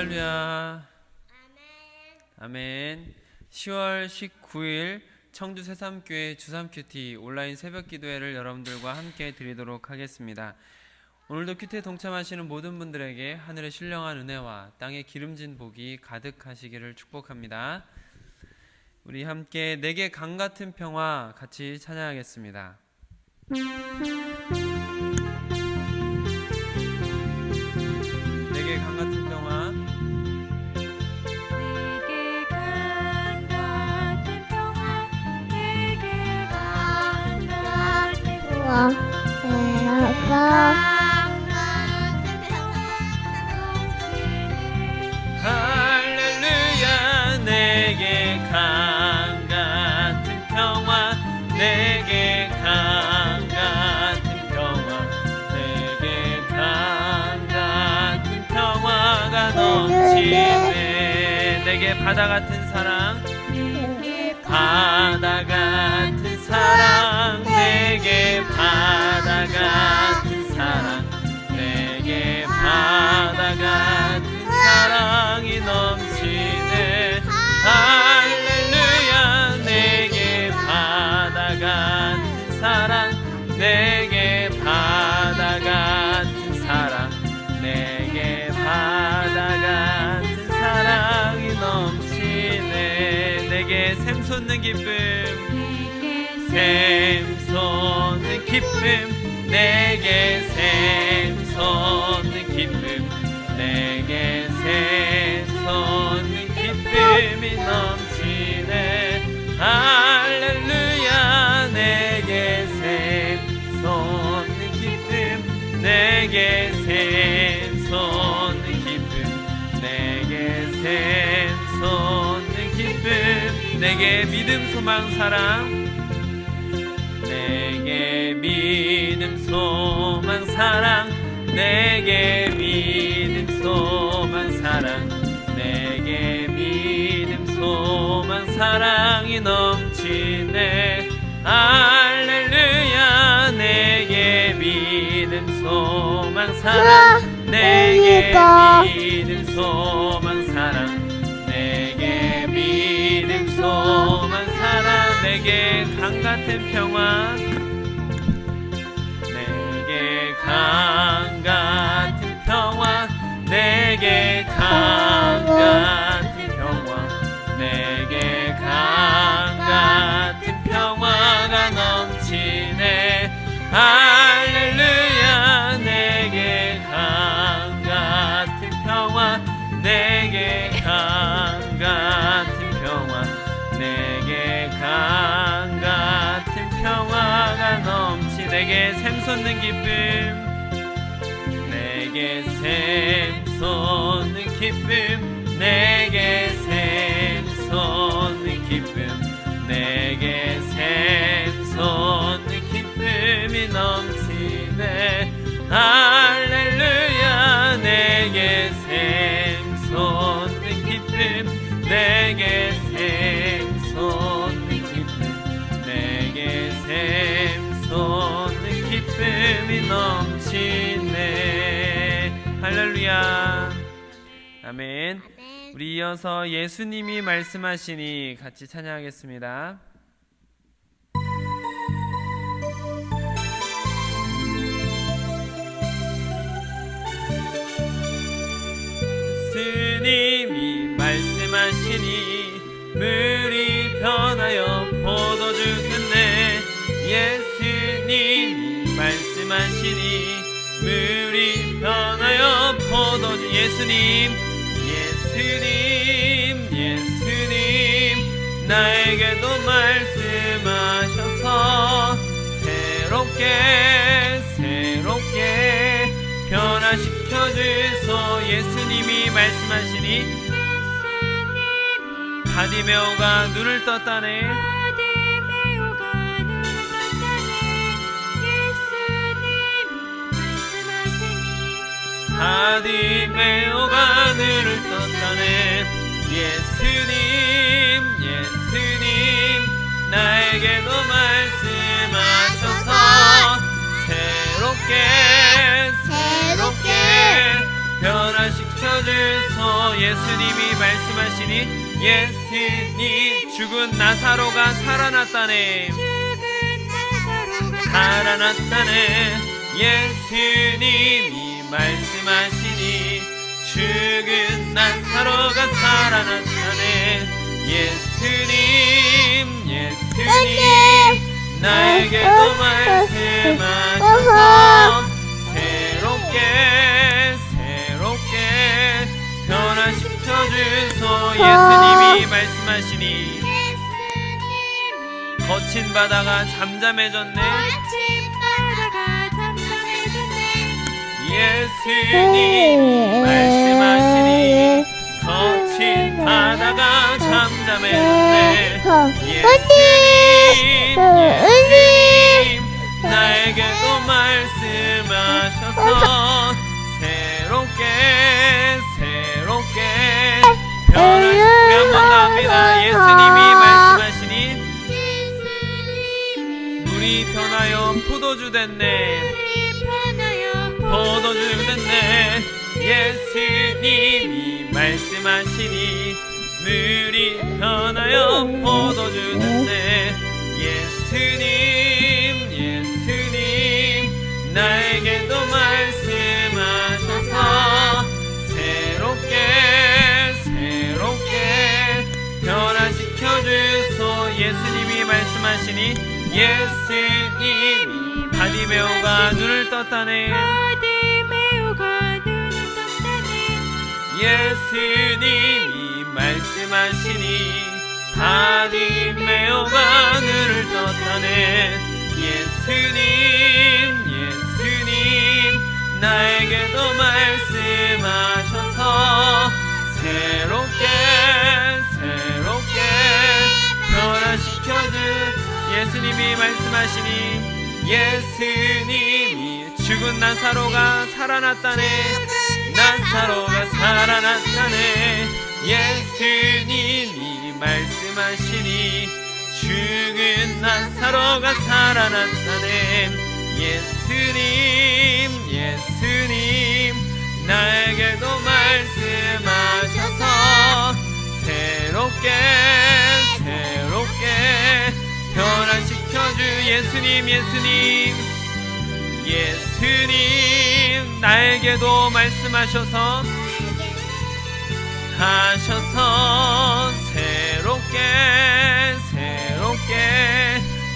할렐루야. 아멘. 10월 19일 청주 새삼교회 주삼큐티 온라인 새벽 기도회를 여러분들과 함께 드리도록 하겠습니다. 오늘도 큐티에 동참하시는 모든 분들에게 하늘의 신령한 은혜와 땅의 기름진 복이 가득하시기를 축복합니다. 우리 함께 내게 강 같은 평화 같이 찬양하겠습니다. 내게 강 같은 평화. 내게 강 같은 평화, 내게 강 같은 평화, 내게 강 같은 평화 넘치네. 할렐루야. 내게 강 같은 평화, 내게 강 같은 평화, 내게 강 같은 평화가 넘치네. 내게 바다 같은 사랑, 바다 같은 사랑, 내게 바다 같은 사랑, 내게 바다 같은 사랑이 넘치네. 할렐루야. 내게 바다 같은 사랑, 내게 바다 같은 사랑, 내게 바다 같은 사랑이 넘치네. 내게 샘솟는 기쁨, 샘솟는 기쁨, 내게 샘솟는 기쁨, 내게 샘솟는 기쁨이 넘치네. 할렐루야. 내게 샘솟는 기쁨, 내게 샘솟는 기쁨, 내게 샘솟는 기쁨, 내게 믿음 소망 사랑, 내게 믿음 소망 사랑, 내게 믿음 소망 사랑, 내게 믿음 소망 사랑이 넘치네. 할렐루야. 내게 믿음 소망 사랑, 내게 믿음 소망 사랑, 내게 믿음 소망 사랑, 내게 강 같은 평화, 내게 강 같은 평화, 내게 강 같은 평화, 내게 강 같은 평화가 넘치네. 할렐루야. 내게 강 같은 평화, 내게 강 같은 평화, 내게 강 같은 평화가 넘치. 내게 샘솟는 기쁨, 내게 샘솟는 기쁨, 내게 샘솟는 기쁨, 내게 샘솟는 기쁨이 넘치네. 할렐루야. 내게 샘솟는 기쁨, 내게 샘솟는 기쁨, 내게 샘솟는 기쁨이 넘치네. 할렐루야. 아멘. 우리 이어서 예수님이 말씀하시니 같이 찬양하겠습니다. 예수님이 말씀하시니 물이 변하여 포도주 끝내. 예수님이 말씀하시니 물이 변하여 포도주. 예수님, 예수님, 예수님, 나에게도 말씀하셔서 새롭게 변화시켜주소. 예수님이 말씀하시니 바디메오가 눈을 떴다네. 바디메오가 눈을 떴다네. 예수님, 예수님, 나에게도 말씀하셔서 새롭게 변화시켜 주소. 예수님이 말씀하시니 예수님 죽은 나사로가 살아났다네. 살아났다네. 예수님이 말씀하시니 죽은 나사로가 살아났다네. 예수님 예수님 나에게도 말씀하셔서 새롭게 변화시켜 주소. 예수님이 말씀하시니 거친 바다가 잠잠해졌네. 예수님이 말씀하시니 거친 바다가 잠잠해졌네. 예수님 나에게도 말씀하셔서 새롭게 변화시켜. 우리 한번 더 합니다. 예수님이 말씀하시니 물이 변하여 포도주 됐네. 예수님이 말씀하시니 물이 변하여 포도주 됐네. 예수님 나에게도 말씀하셔서 새롭게 변화시켜 주소. 예수님이 말씀하시니 예수님이 바디메오가 눈을 떴다네. 예수님이 말씀하시니 바디메오가 눈을 떴다네. 예수님 나에게도 말씀하셔서 새롭게 변화시켜 주. 예수님이 말씀하시니 예수님이 죽은 나사로가 살아났다네. 예수님이 말씀하시니 죽은 나사로가 살아났다네. 예수님 나에게도 말씀하셔서 새롭게 변화시켜 주. 예수님 나에게도 말씀하셔서 새롭게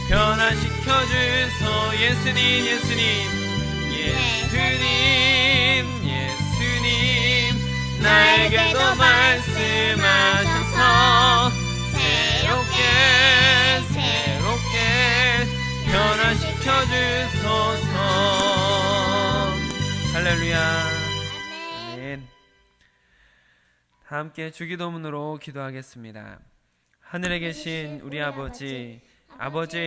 변화시켜 주소. 예수님 나에게도 말씀하셔서 새롭게 변화시켜 주소서. 할렐루야. 아멘. 다 함께 주기도문으로 기도하겠습니다. 하늘에 계신 우리 아버지의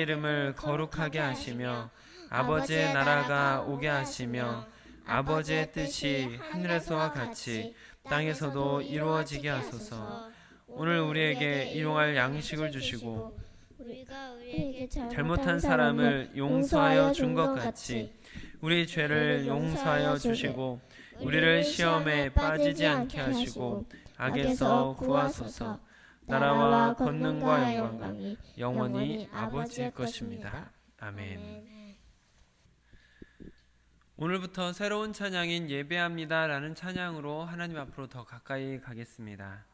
이름을 거룩하게 하시며 아버지의 나라가 오게 하시며 아버지의 뜻이 하늘에서와 같이 땅에서도 이루어지게 하소서. 오늘 우리에게 일용할 양식을 주시고 우리가 우리에게 잘못한 사람을 용서하여 준 것 같이 우리 죄를 용서하여 주시고 우리를 시험에 빠지지 않게 하시고 악에서 구하소서. 나라와 권능과 영광은 영원히 아버지의 것입니다. 아멘. 오늘부터 새로운 찬양인 예배합니다 라는 찬양으로 하나님 앞으로 더 가까이 가겠습니다.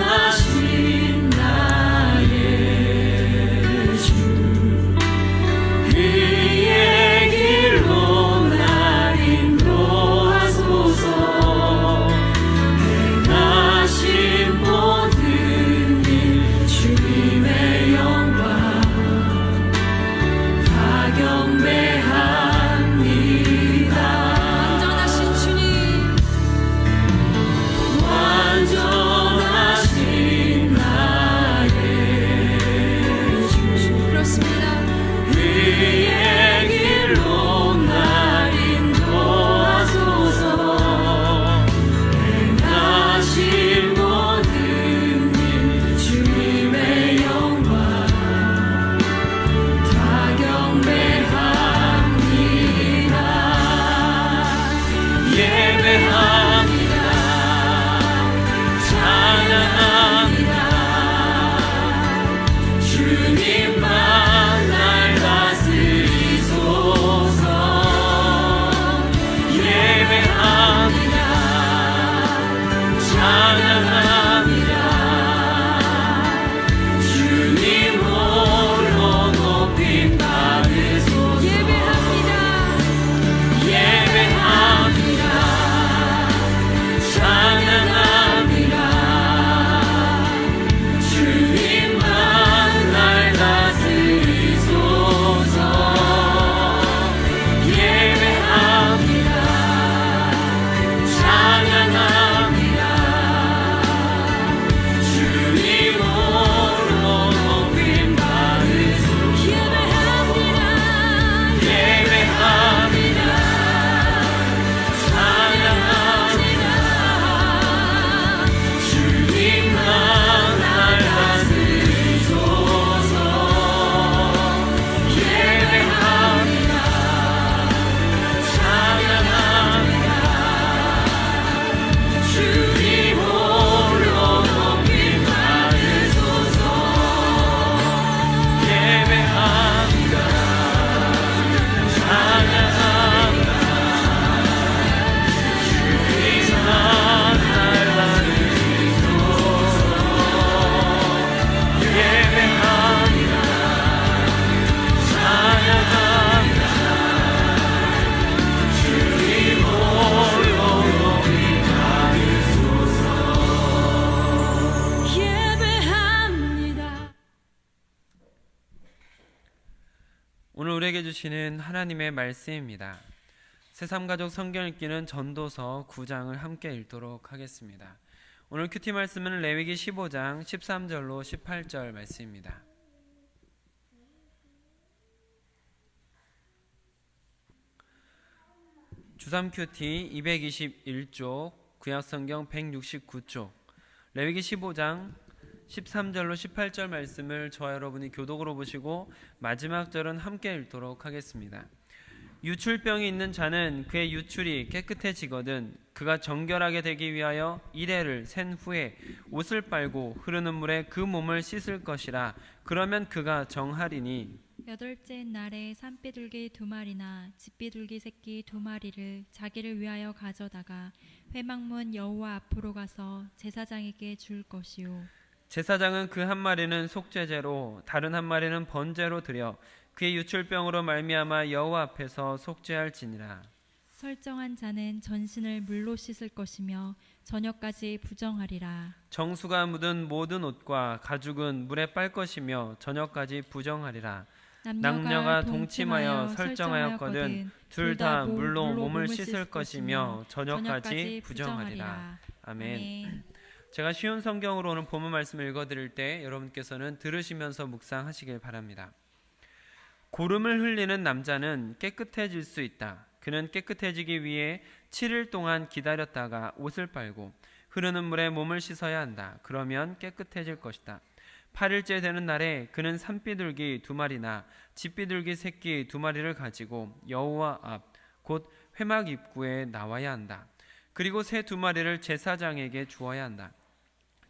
완전하신 나의 주 그의 길로 날 인도하소서. 행하신 모든 일 주님의 영광 주시는 하나님의 말씀입니다. 새삼가족 성경 읽기는 전도서 9장을 함께 읽도록 하겠습니다. 오늘 큐티 말씀은 레위기 15장 13절로 18절 말씀입니다. 주삼 큐티 221쪽, 구약성경 169쪽, 레위기 15장 13절로 18절 말씀을 저와 여러분이 교독으로 보시고 마지막 절은 함께 읽도록 하겠습니다. 유출병이 있는 자는 그의 유출이 깨끗해지거든 그가 정결하게 되기 위하여 이레를 센 후에 옷을 빨고 흐르는 물에 그 몸을 씻을 것이라. 그러면 그가 정하리니 여덟째 날에 산비둘기 2마리나 집비둘기 새끼 2마리를 자기를 위하여 가져다가 회막문 여호와 앞으로 가서 제사장에게 줄 것이요 제사장은 그 한 마리는 속죄제로 다른 한 마리는 번제로 드려 그의 유출병으로 말미암아 여호와 앞에서 속죄할지니라. 설정한 자는 전신을 물로 씻을 것이며 저녁까지 부정하리라. 정수가 묻은 모든 옷과 가죽은 물에 빨 것이며 저녁까지 부정하리라. 남녀가 동침하여 설정하였거든 둘 다 물로 몸을 씻을 것이며 저녁까지 부정하리라. 아멘. 제가 쉬운 성경으로 오늘 본문 말씀을 읽어드릴 때 여러분께서는 들으시면서 묵상하시길 바랍니다. 고름을 흘리는 남자는 깨끗해질 수 있다. 그는 깨끗해지기 위해 7일 동안 기다렸다가 옷을 빨고 흐르는 물에 몸을 씻어야 한다. 그러면 깨끗해질 것이다. 8일째 되는 날에 그는 산비둘기 2마리나 집비둘기 새끼 2마리를 가지고 여호와 앞 곧 회막 입구에 나와야 한다. 그리고 새 2마리를 제사장에게 주어야 한다.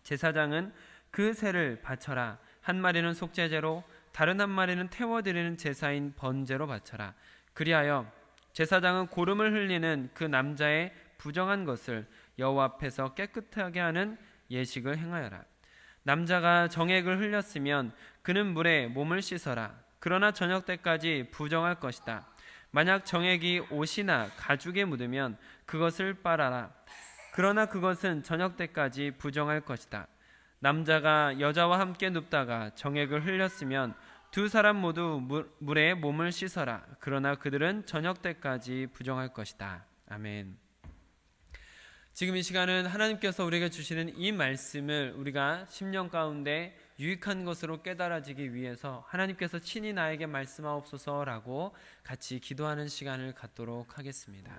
제사장은 그 새를 바쳐라. 한 마리는 속죄제로 다른 한 마리는 태워드리는 제사인 번제로 바쳐라. 그리하여 제사장은 고름을 흘리는 그 남자의 부정한 것을 여호와 앞에서 깨끗하게 하는 예식을 행하여라. 남자가 정액을 흘렸으면 그는 물에 몸을 씻어라. 그러나 저녁 때까지 부정할 것이다. 만약 정액이 옷이나 가죽에 묻으면 그것을 빨아라. 그러나 그것은 저녁 때까지 부정할 것이다. 남자가 여자와 함께 눕다가 정액을 흘렸으면 두 사람 모두 물에 몸을 씻어라. 그러나 그들은 저녁 때까지 부정할 것이다. 아멘. 지금 이 시간은 하나님께서 우리에게 주시는 이 말씀을 우리가 심령 가운데 유익한 것으로 깨달아지기 위해서 하나님께서 친히 나에게 말씀하옵소서라고 같이 기도하는 시간을 갖도록 하겠습니다.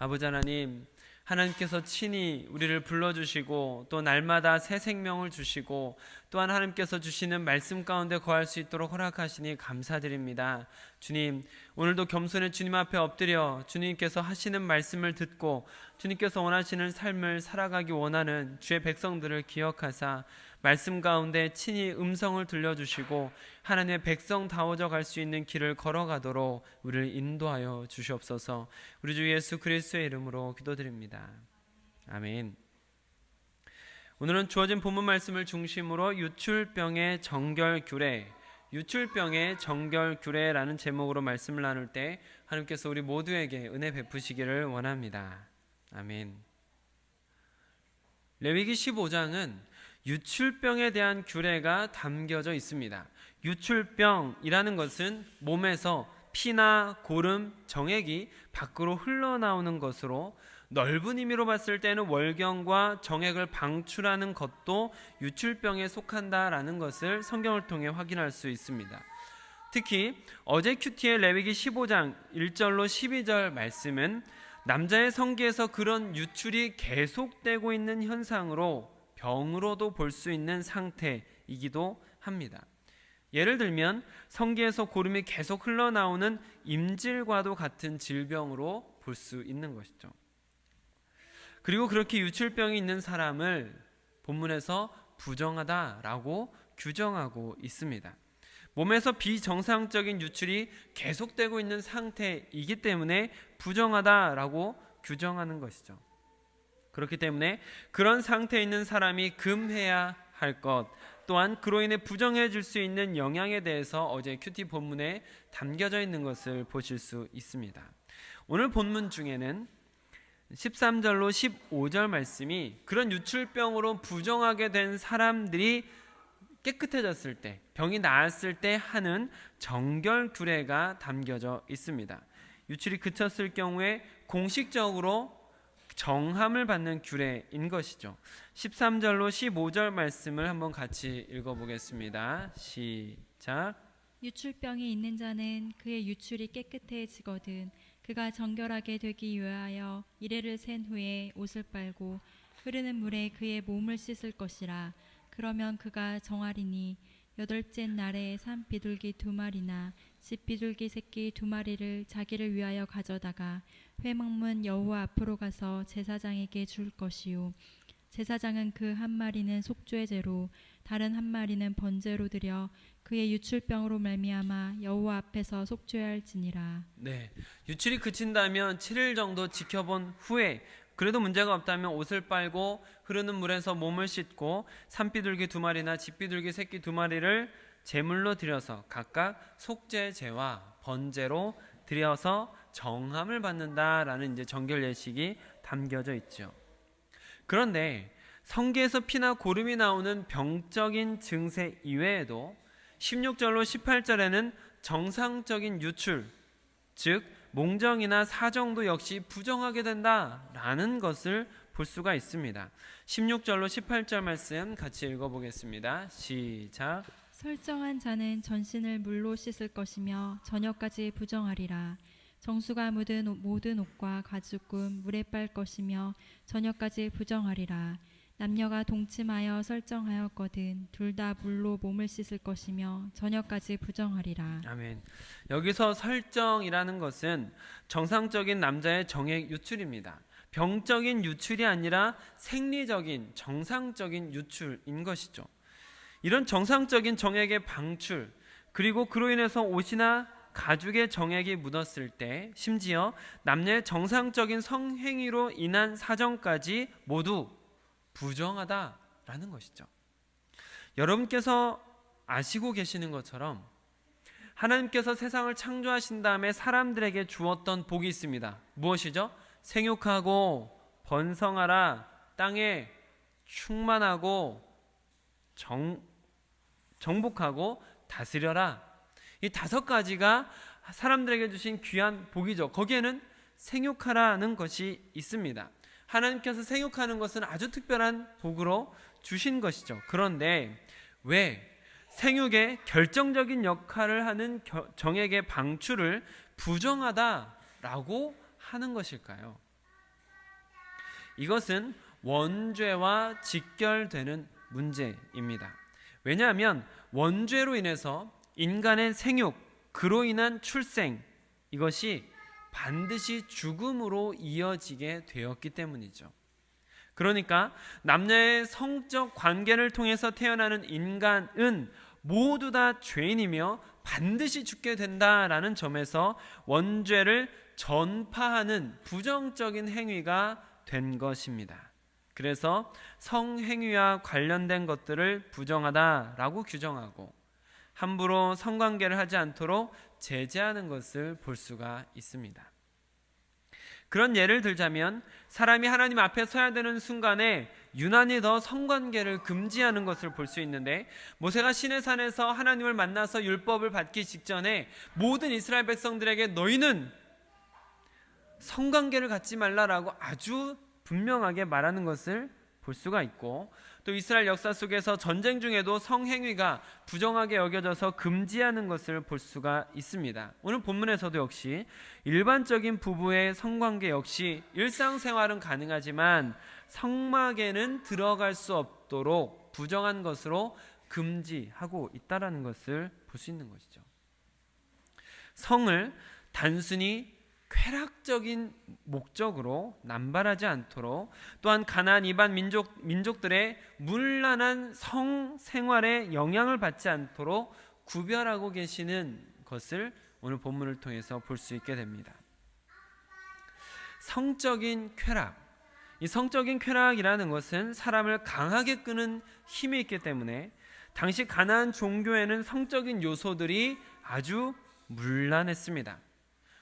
아버지 하나님, 하나님께서 친히 우리를 불러주시고 또 날마다 새 생명을 주시고 또한 하나님께서 주시는 말씀 가운데 거할 수 있도록 허락하시니 감사드립니다. 주님, 오늘도 겸손히 주님 앞에 엎드려 주님께서 하시는 말씀을 듣고 주님께서 원하시는 삶을 살아가기 원하는 주의 백성들을 기억하사 말씀 가운데 친히 음성을 들려주시고 하나님의 백성다워져 갈 수 있는 길을 걸어가도록 우리를 인도하여 주시옵소서. 우리 주 예수 그리스도의 이름으로 기도드립니다. 아멘. 오늘은 주어진 본문 말씀을 중심으로 유출병의 정결규례, 유출병의 정결규례라는 제목으로 말씀을 나눌 때 하나님께서 우리 모두에게 은혜 베푸시기를 원합니다. 아멘. 레위기 15장은 유출병에 대한 규례가 담겨져 있습니다. 유출병이라는 것은 몸에서 피나 고름, 정액이 밖으로 흘러나오는 것으로 넓은 의미로 봤을 때는 월경과 정액을 방출하는 것도 유출병에 속한다라는 것을 성경을 통해 확인할 수 있습니다. 특히 어제 큐티의 레위기 15장 1절로 12절 말씀은 남자의 성기에서 그런 유출이 계속되고 있는 현상으로 병으로도 볼 수 있는 상태이기도 합니다. 예를 들면 성기에서 고름이 계속 흘러나오는 임질과도 같은 질병으로 볼 수 있는 것이죠. 그리고 그렇게 유출병이 있는 사람을 본문에서 부정하다라고 규정하고 있습니다. 몸에서 비정상적인 유출이 계속되고 있는 상태이기 때문에 부정하다라고 규정하는 것이죠. 그렇기 때문에 그런 상태에 있는 사람이 금해야 할 것, 또한 그로 인해 부정해질 수 있는 영향에 대해서 어제 큐티 본문에 담겨져 있는 것을 보실 수 있습니다. 오늘 본문 중에는 13절로 15절 말씀이 그런 유출병으로 부정하게 된 사람들이 깨끗해졌을 때, 병이 나았을 때 하는 정결 규례가 담겨져 있습니다. 유출이 그쳤을 경우에 공식적으로 정함을 받는 규례인 것이죠. 13절로 15절 말씀을 한번 같이 읽어보겠습니다. 시작. 유출병이 있는 자는 그의 유출이 깨끗해지거든 그가 정결하게 되기 위하여 이레를 센 후에 옷을 빨고 흐르는 물에 그의 몸을 씻을 것이라. 그러면 그가 정하리니 여덟째 날에 산 비둘기 2마리나 집 비둘기 새끼 2마리를 자기를 위하여 가져다가 회막문 여호와 앞으로 가서 제사장에게 줄 것이요 제사장은 그 1마리는 속죄 제로 다른 1마리는 번제로 드려 그의 유출병으로 말미암아 여호와 앞에서 속죄할지니라. 네, 유출이 그친다면 7일 정도 지켜본 후에 그래도 문제가 없다면 옷을 빨고 흐르는 물에서 몸을 씻고 산비둘기 2마리나 집비둘기 새끼 2마리를 제물로 드려서 각각 속죄제와 번제로 드려서 정함을 받는다라는 이제 정결 예식이 담겨져 있죠. 그런데 성기에서 피나 고름이 나오는 병적인 증세 이외에도 16절로 18절에는 정상적인 유출, 즉 몽정이나 사정도 역시 부정하게 된다라는 것을 볼 수가 있습니다. 16절로 18절 말씀 같이 읽어보겠습니다. 시작. 설정한 자는 전신을 물로 씻을 것이며 저녁까지 부정하리라. 정수가 묻은 모든 옷과 가죽은 물에 빨 것이며 저녁까지 부정하리라. 남녀가 동침하여 설정하였거든 둘 다 물로 몸을 씻을 것이며 저녁까지 부정하리라. 아멘. 여기서 설정이라는 것은 정상적인 남자의 정액 유출입니다. 병적인 유출이 아니라 생리적인 정상적인 유출인 것이죠. 이런 정상적인 정액의 방출, 그리고 그로 인해서 옷이나 가죽의 정액이 묻었을 때 심지어 남녀의 정상적인 성행위로 인한 사정까지 모두 부정하다라는 것이죠. 여러분께서 아시고 계시는 것처럼 하나님께서 세상을 창조하신 다음에 사람들에게 주었던 복이 있습니다. 무엇이죠? 생육하고 번성하라, 땅에 충만하고 정복하고 다스려라. 이 5가지가 사람들에게 주신 귀한 복이죠. 거기에는 생육하라는 것이 있습니다. 하나님께서 생육하는 것은 아주 특별한 복으로 주신 것이죠. 그런데 왜 생육의 결정적인 역할을 하는 정액의 방출을 부정하다라고 하는 것일까요? 이것은 원죄와 직결되는 문제입니다. 왜냐하면 원죄로 인해서 인간의 생육, 그로 인한 출생, 이것이 반드시 죽음으로 이어지게 되었기 때문이죠. 그러니까 남녀의 성적 관계를 통해서 태어나는 인간은 모두 다 죄인이며 반드시 죽게 된다라는 점에서 원죄를 전파하는 부정적인 행위가 된 것입니다. 그래서 성행위와 관련된 것들을 부정하다라고 규정하고 함부로 성관계를 하지 않도록 제재하는 것을 볼 수가 있습니다. 그런 예를 들자면 사람이 하나님 앞에 서야 되는 순간에 유난히 더 성관계를 금지하는 것을 볼 수 있는데, 모세가 시내산에서 하나님을 만나서 율법을 받기 직전에 모든 이스라엘 백성들에게 너희는 성관계를 갖지 말라라고 아주 분명하게 말하는 것을 볼 수가 있고, 또 이스라엘 역사 속에서 전쟁 중에도 성행위가 부정하게 여겨져서 금지하는 것을 볼 수가 있습니다. 오늘 본문에서도 역시 일반적인 부부의 성관계 역시 일상생활은 가능하지만 성막에는 들어갈 수 없도록 부정한 것으로 금지하고 있다는 것을 볼 수 있는 것이죠. 성을 단순히 쾌락적인 목적으로 남발하지 않도록, 또한 가나안 이방 민족들의 문란한 성생활에 영향을 받지 않도록 구별하고 계시는 것을 오늘 본문을 통해서 볼 수 있게 됩니다. 성적인 쾌락, 이 성적인 쾌락이라는 것은 사람을 강하게 끄는 힘이 있기 때문에 당시 가나안 종교에는 성적인 요소들이 아주 문란했습니다.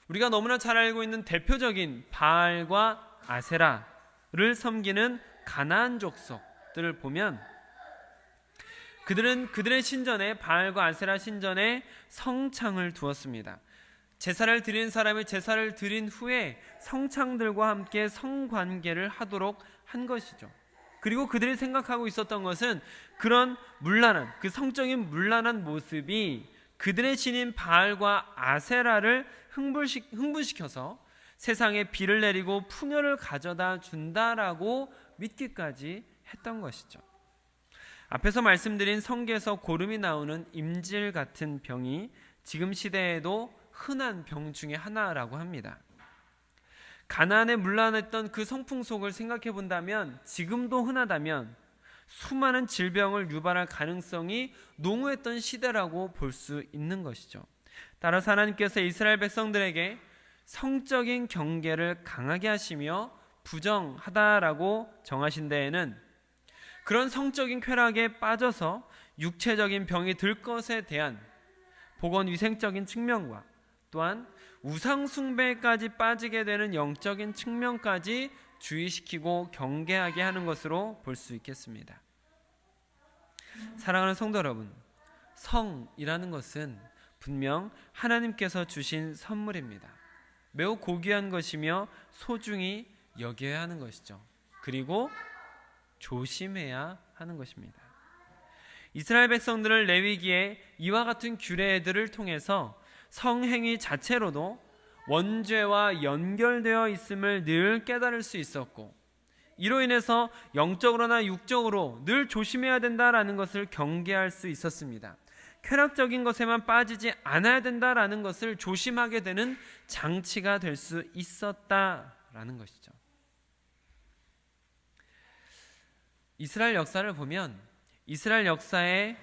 우리가 너무나 잘 알고 있는 대표적인 바알과 아세라를 섬기는 가나안 족속들을 보면 그들은 그들의 신전에, 바알과 아세라 신전에 성창을 두었습니다. 제사를 드린 사람이 제사를 드린 후에 성창들과 함께 성관계를 하도록 한 것이죠. 그리고 그들이 생각하고 있었던 것은 그런 문란한, 그 성적인 문란한 모습이 그들의 신인 바알과 아세라를 흥분시켜서 세상에 비를 내리고 풍요를 가져다 준다라고 믿기까지 했던 것이죠. 앞에서 말씀드린 성게에서 고름이 나오는 임질 같은 병이 지금 시대에도 흔한 병 중에 하나라고 합니다. 가나안에 문란했던 그 성풍속을 생각해 본다면, 지금도 흔하다면 수많은 질병을 유발할 가능성이 농후했던 시대라고 볼 수 있는 것이죠. 따라서 하나님께서 이스라엘 백성들에게 성적인 경계를 강하게 하시며 부정하다라고 정하신 데에는 그런 성적인 쾌락에 빠져서 육체적인 병이 들 것에 대한 보건위생적인 측면과 또한 우상숭배까지 빠지게 되는 영적인 측면까지 주의시키고 경계하게 하는 것으로 볼 수 있겠습니다. 사랑하는 성도 여러분, 성이라는 것은 분명 하나님께서 주신 선물입니다. 매우 고귀한 것이며 소중히 여겨야 하는 것이죠. 그리고 조심해야 하는 것입니다. 이스라엘 백성들을 레위기에 이와 같은 규례들을 통해서 성행위 자체로도 원죄와 연결되어 있음을 늘 깨달을 수 있었고, 이로 인해서 영적으로나 육적으로 늘 조심해야 된다라는 것을 경계할 수 있었습니다. 쾌락적인 것에만 빠지지 않아야 된다라는 것을 조심하게 되는 장치가 될 수 있었다라는 것이죠. 이스라엘 역사를 보면 이스라엘 역사에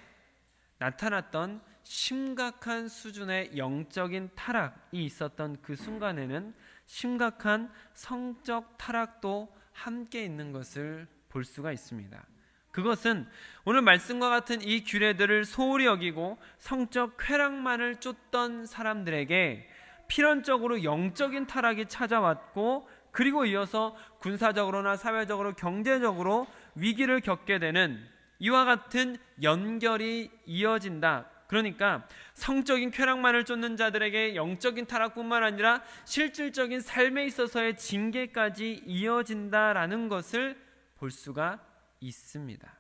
나타났던 심각한 수준의 영적인 타락이 있었던 그 순간에는 심각한 성적 타락도 함께 있는 것을 볼 수가 있습니다. 그것은 오늘 말씀과 같은 이 규례들을 소홀히 여기고 성적 쾌락만을 쫓던 사람들에게 필연적으로 영적인 타락이 찾아왔고, 그리고 이어서 군사적으로나 사회적으로 경제적으로 위기를 겪게 되는 이와 같은 연결이 이어진다. 그러니까 성적인 쾌락만을 쫓는 자들에게 영적인 타락뿐만 아니라 실질적인 삶에 있어서의 징계까지 이어진다라는 것을 볼 수가 있습니다.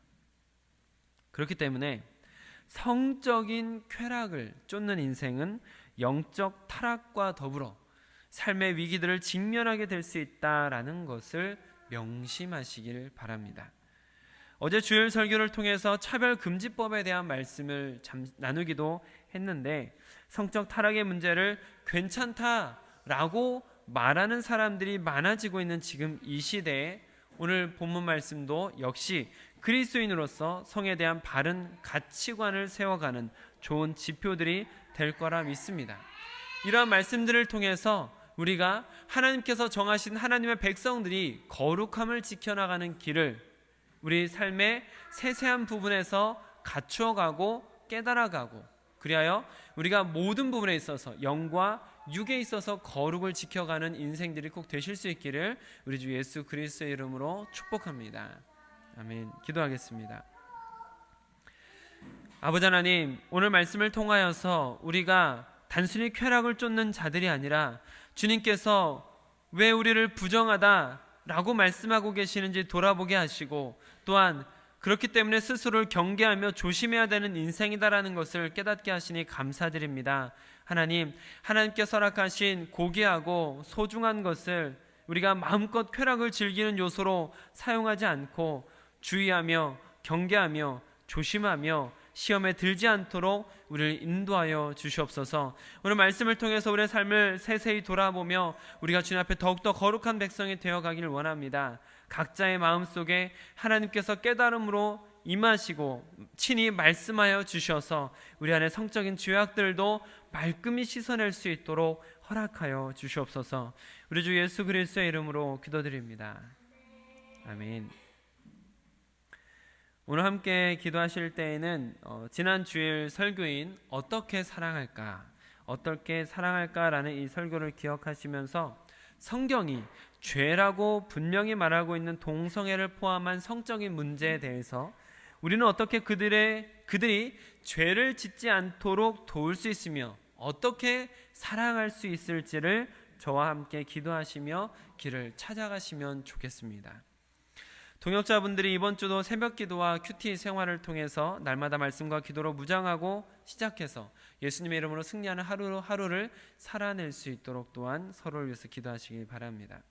그렇기 때문에 성적인 쾌락을 쫓는 인생은 영적 타락과 더불어 삶의 위기들을 직면하게 될 수 있다라는 것을 명심하시길 바랍니다. 어제 주일 설교를 통해서 차별금지법에 대한 말씀을 나누기도 했는데, 성적 타락의 문제를 괜찮다라고 말하는 사람들이 많아지고 있는 지금 이 시대에 오늘 본문 말씀도 역시 그리스도인으로서 성에 대한 바른 가치관을 세워가는 좋은 지표들이 될 거라 믿습니다. 이러한 말씀들을 통해서 우리가 하나님께서 정하신 하나님의 백성들이 거룩함을 지켜나가는 길을 우리 삶의 세세한 부분에서 갖추어가고 깨달아가고, 그리하여 우리가 모든 부분에 있어서 영과 육에 있어서 거룩을 지켜가는 인생들이 꼭 되실 수 있기를 우리 주 예수 그리스도의 이름으로 축복합니다. 아멘. 기도하겠습니다. 아버지 하나님, 오늘 말씀을 통하여서 우리가 단순히 쾌락을 쫓는 자들이 아니라 주님께서 왜 우리를 부정하다라고 말씀하고 계시는지 돌아보게 하시고, 또한 그렇기 때문에 스스로를 경계하며 조심해야 되는 인생이다라는 것을 깨닫게 하시니 감사드립니다. 하나님, 하나님께서 허락하신 고귀하고 소중한 것을 우리가 마음껏 쾌락을 즐기는 요소로 사용하지 않고 주의하며 경계하며 조심하며 시험에 들지 않도록 우리를 인도하여 주시옵소서. 오늘 말씀을 통해서 우리의 삶을 세세히 돌아보며 우리가 주님 앞에 더욱더 거룩한 백성이 되어가기를 원합니다. 각자의 마음속에 하나님께서 깨달음으로 임하시고 친히 말씀하여 주셔서 우리 안에 성적인 죄악들도 말끔히 씻어낼 수 있도록 허락하여 주시옵소서. 우리 주 예수 그리스도의 이름으로 기도드립니다. 아멘. 오늘 함께 기도하실 때에는 지난 주일 설교인 어떻게 사랑할까라는 이 설교를 기억하시면서 성경이 죄라고 분명히 말하고 있는 동성애를 포함한 성적인 문제에 대해서 우리는 어떻게 그들이 죄를 짓지 않도록 도울 수 있으며 어떻게 사랑할 수 있을지를 저와 함께 기도하시며 길을 찾아가시면 좋겠습니다. 동역자분들이 이번 주도 새벽 기도와 큐티 생활을 통해서 날마다 말씀과 기도로 무장하고 시작해서 예수님의 이름으로 승리하는 하루를 살아낼 수 있도록 또한 서로를 위해서 기도하시기 바랍니다.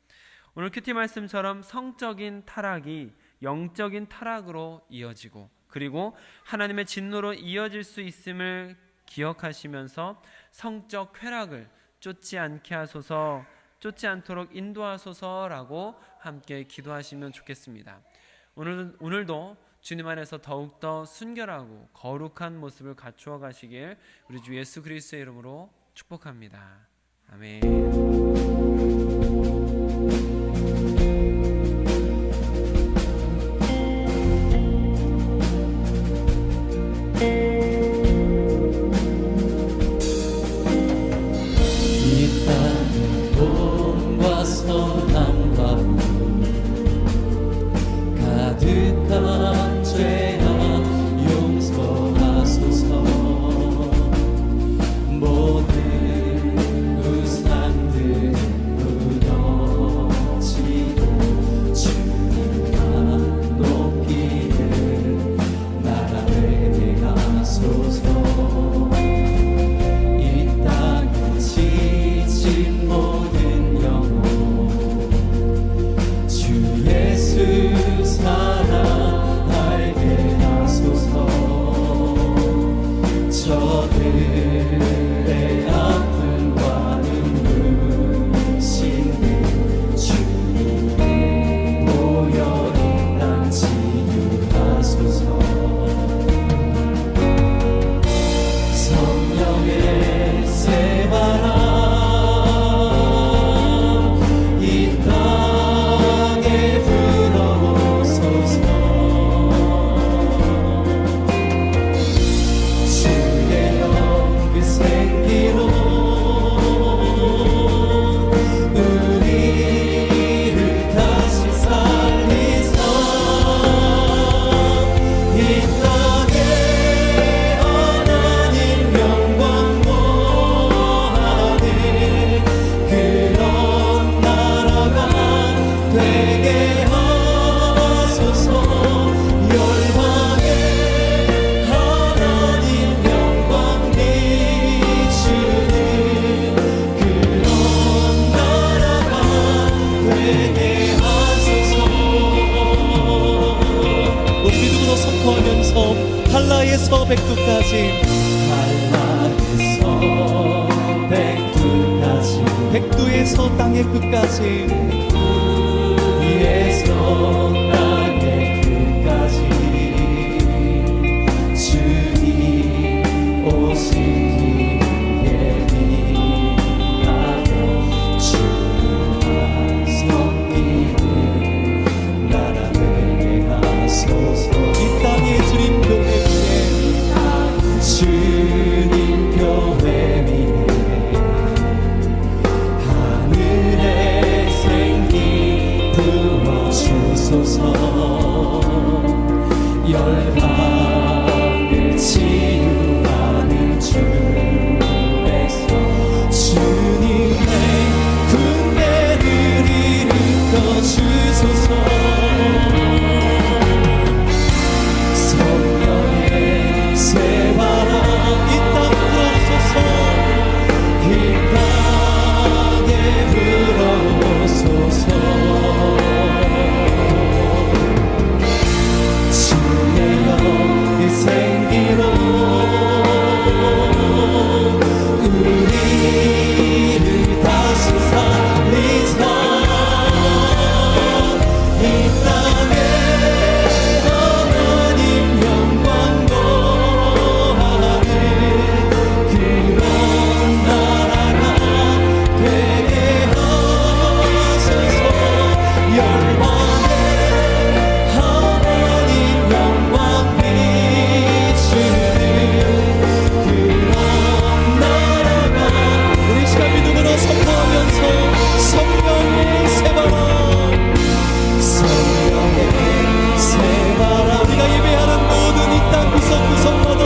오늘 큐티 말씀처럼 성적인 타락이 영적인 타락으로 이어지고, 그리고 하나님의 진노로 이어질 수 있음을 기억하시면서 성적 쾌락을 쫓지 않도록 인도하소서라고 함께 기도하시면 좋겠습니다. 오늘도 주님 안에서 더욱더 순결하고 거룩한 모습을 갖추어 가시길 우리 주 예수 그리스도의 이름으로 축복합니다. 아멘. 가득한 죄악 용서하소서. 모든 우상들 무너지고 주님만 높이를 나라되게 하소서. 이 땅에 지친 모든 영혼 주 예수 사랑 알게 하소서. 저들의 아픔과 눈부신 주님의 모여 이 땅 치유하소서. 성령의 새바람 이 땅에 불어오소서. 주의 영 그 생기로 우리를 다시 살리사. 이 땅에 하나님 영광 구하네. 그런 나라가 되게 하소서. 열방에 하나님 영광 비추는 그런 나라가 되게 하소서. 선포하면서 한라에서 백두까지 한라에서 백두까지 백두에서 땅의 끝까지 위에서 땅의 끝까지 주님 오신 길에 예비하여 주님만 섬기는 나라 되게 하소서. 이 땅의 주님 교회 위에 주님 교회 위에 하늘의 생기 부어주소서. 열방을 치유하는 주 백성 주님의 군대를 일으켜 주소서. 성령의 새바람 이 땅 불어오소서. 이 땅에 불어오소서. 주의 영이 생기로 우리를 다시 살리사. 이 땅에 하나님 영광 거하는 그런 나라가 되게 하소서. 열방에 하나님 영광 비추는 그런 나라가 우리 시간 믿음으로 선포하면서 성령의 새바람 성령의 새바람 우리가 예배하는 모든 이 땅 구석구석마다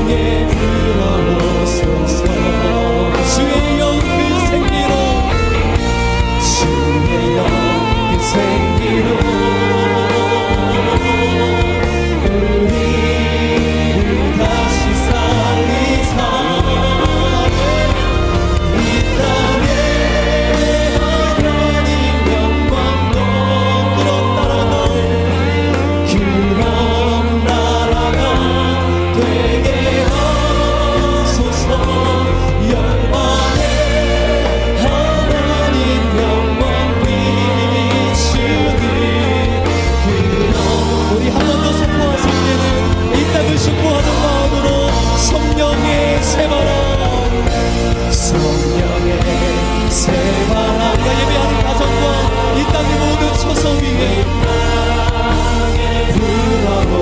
예 불어오소서. 주의 영 그 생기로 주의 영 그 생기로 우리를 다시 살리사. 이 땅에 하나님 영광도 그런 나라가 되게 하소서. 열방에 하나님 영광 비추는 그런 우리 한 번 더 선포하실 때는 이 땅을 신고하는 마음으로 성령의 새바람 성령의 새바람 우리가 예배하는 가정과 이 땅의 모든 처소 위에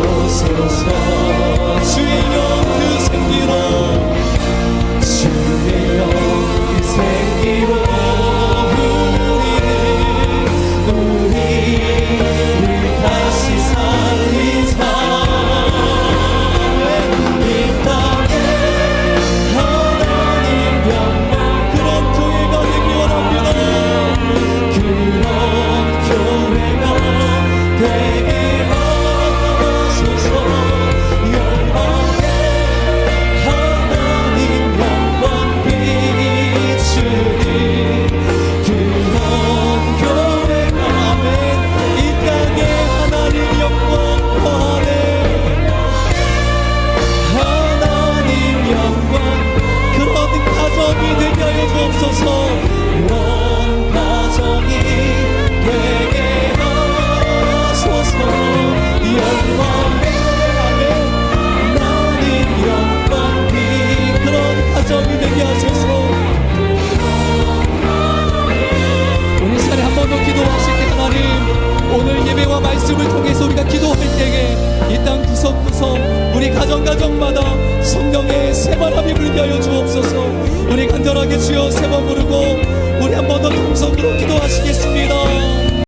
불어오소서. 주의 영 그 생기로 주의 영 그 생기로 우리를 다시 살리사. 이 땅에 하나님 영광 그런 교회가 되기 원합니다. 그런 교회가 되게 하소서. 열방에 하나님 영광 비추는 그런 교회가 이 땅에 하나님 영광 거하네. 하나님 영광 그런 가정이 되게 하여 주옵소서. 그런 가정이 되게 하소서. 열방에 하나님 영광 그런 가정이 되게 하소서. 우리 시간에 한 번 더 기도하실 때 하나님 오늘 예배와 말씀을 통해서 우리가 기도할 때에 이 땅 구석구석 우리 가정마다 성령의 새바람이 불게 하여 주옵소서. 우리 간절하게 주여 세 번 부르고 우리 한 번 더 통성으로 기도하시겠습니다.